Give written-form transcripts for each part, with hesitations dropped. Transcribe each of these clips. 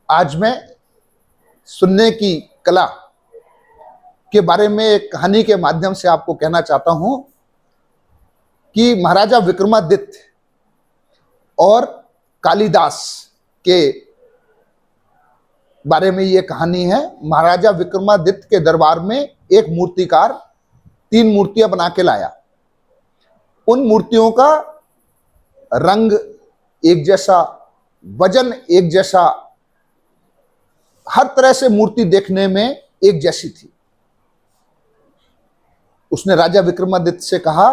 आज मैं सुनने की कला के बारे में एक कहानी के माध्यम से आपको कहना चाहता हूं कि महाराजा विक्रमादित्य और कालिदास के बारे में ये कहानी है। महाराजा विक्रमादित्य के दरबार में एक मूर्तिकार 3 मूर्तियां बना के लाया। उन मूर्तियों का रंग एक जैसा, वजन एक जैसा, हर तरह से मूर्ति देखने में एक जैसी थी। उसने राजा विक्रमादित्य से कहा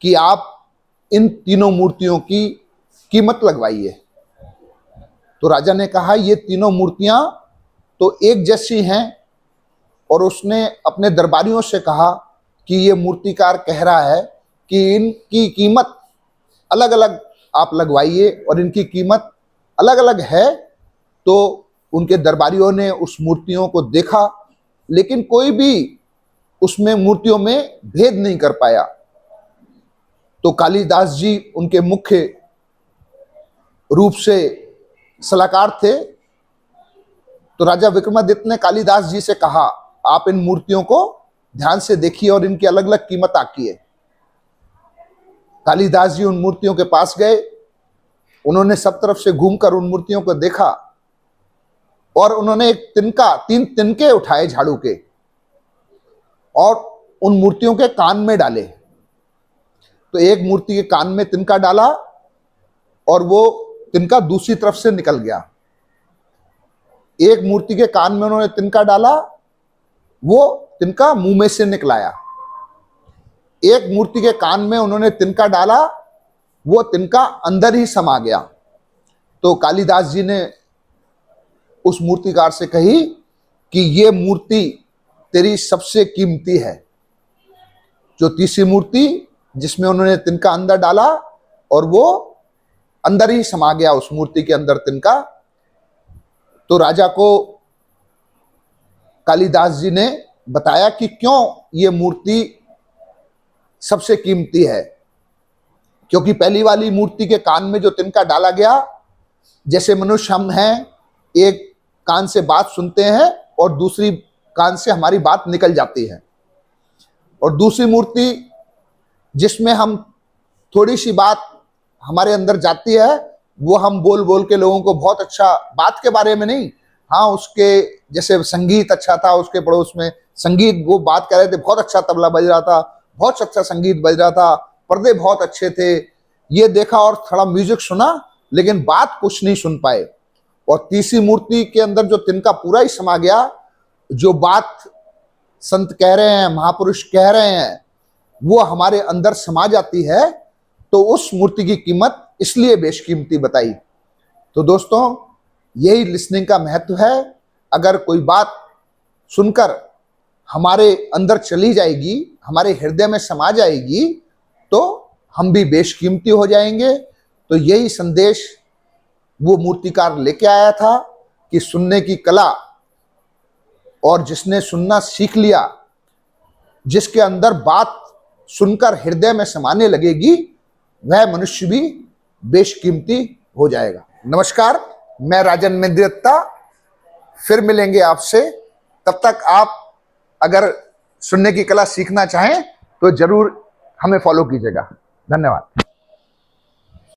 कि आप इन तीनों मूर्तियों की कीमत लगवाइए। तो राजा ने कहा ये तीनों मूर्तियां तो एक जैसी हैं, और उसने अपने दरबारियों से कहा कि ये मूर्तिकार कह रहा है कि इनकी कीमत अलग अलग आप लगवाइए और इनकी कीमत अलग अलग है। तो उनके दरबारियों ने उस मूर्तियों को देखा, लेकिन कोई भी उसमें मूर्तियों में भेद नहीं कर पाया। तो कालिदास जी उनके मुख्य रूप से सलाहकार थे। तो राजा विक्रमादित्य ने कालिदास जी से कहा आप इन मूर्तियों को ध्यान से देखिए और इनकी अलग अलग कीमत आकिए। कालिदास जी उन मूर्तियों के पास गए, उन्होंने सब तरफ से घूमकर उन मूर्तियों को देखा और उन्होंने 3 तिनके उठाए झाड़ू के और उन मूर्तियों के कान में डाले। तो एक मूर्ति के कान में तिनका डाला और वो तिनका दूसरी तरफ से निकल गया। एक मूर्ति के कान में उन्होंने तिनका डाला, वो तिनका मुंह में से निकलाया। एक मूर्ति के कान में उन्होंने तिनका डाला, वो तिनका अंदर ही समा गया। तो कालिदास जी ने उस मूर्तिकार से कही कि ये मूर्ति तेरी सबसे कीमती है। जो तीसरी मूर्ति जिसमें उन्होंने तिनका अंदर डाला और वो अंदर ही समा गया उस मूर्ति के अंदर तिनका। तो राजा को कालिदास जी ने बताया कि क्यों ये मूर्ति सबसे कीमती है। क्योंकि पहली वाली मूर्ति के कान में जो तिनका डाला गया, जैसे मनुष्य हम हैं, एक कान से बात सुनते हैं और दूसरी कान से हमारी बात निकल जाती है। और दूसरी मूर्ति जिसमें हम थोड़ी सी बात हमारे अंदर जाती है, वो हम बोल बोल के लोगों को बहुत अच्छा, बात के बारे में नहीं, हाँ उसके जैसे संगीत अच्छा था, उसके पड़ोस में संगीत, वो बात कर रहे थे बहुत अच्छा तबला बज रहा था, बहुत अच्छा संगीत बज रहा था, पर्दे बहुत अच्छे थे, ये देखा और थोड़ा म्यूजिक सुना, लेकिन बात कुछ नहीं सुन पाए। और तीसरी मूर्ति के अंदर जो तिनका पूरा ही समा गया, जो बात संत कह रहे हैं, महापुरुष कह रहे हैं, वो हमारे अंदर समा जाती है। तो उस मूर्ति की कीमत इसलिए बेशकीमती बताई। तो दोस्तों, यही लिसनिंग का महत्व है। अगर कोई बात सुनकर हमारे अंदर चली जाएगी, हमारे हृदय में समा जाएगी, तो हम भी बेशकीमती हो जाएंगे। तो यही संदेश वो मूर्तिकार लेके आया था कि सुनने की कला, और जिसने सुनना सीख लिया, जिसके अंदर बात सुनकर हृदय में समाने लगेगी, वह मनुष्य भी बेशकीमती हो जाएगा। नमस्कार, मैं राजन मेंद्रियत्ता, फिर मिलेंगे आपसे। तब तक आप अगर सुनने की कला सीखना चाहें तो जरूर हमें फॉलो कीजिएगा। धन्यवाद।